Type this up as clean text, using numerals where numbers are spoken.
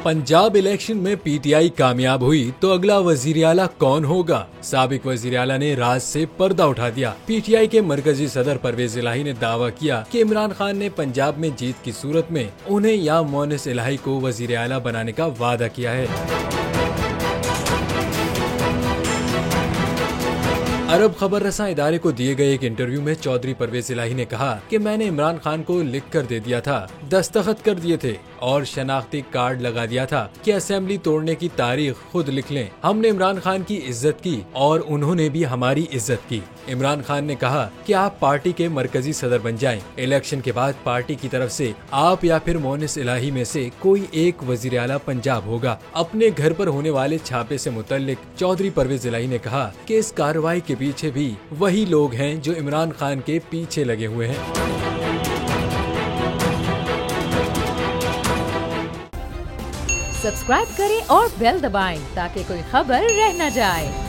Punjab election में PTI कामयाब हुई तो अगला वजीर आला कौन होगा? साबिक वजीर आला ने राज से पर्दा उठा दिया। पीटीआई के मरकजी सदर परवेज इलाही ने दावा किया कि इमरान खान ने पंजाब में जीत की सूरत में उन्हें या मोनिस इलाही को वजीर आला बनाने का वादा किया है। अरब खबर रसा इदारे को दिए गए एक इंटरव्यू में चौधरी परवेज इलाही ने कहा कि मैंने इमरान खान को लिख कर दे दिया था, दस्तखत कर दिए थे और शनाख्ती कार्ड लगा दिया था कि असेंबली तोड़ने की तारीख खुद लिख लें। हमने इमरान खान की इज्जत की और उन्होंने भी हमारी इज्जत की। इमरान खान ने कहा कि आप पार्टी के मरकजी सदर बन जाएं। इलेक्शन के बाद पार्टी की तरफ से आप या फिर मोनिस इलाही में से कोई एक वजीर आला पंजाब होगा। अपने घर पर होने वाले छापे से मुतल्लिक चौधरी परवेज इलाही ने कहा कि इस कार्रवाई के पीछे भी वही लोग हैं जो इमरान खान के पीछे लगे हुए हैं। सब्सक्राइब करें और बेल दबाएं ताकि कोई खबर रह न जाए।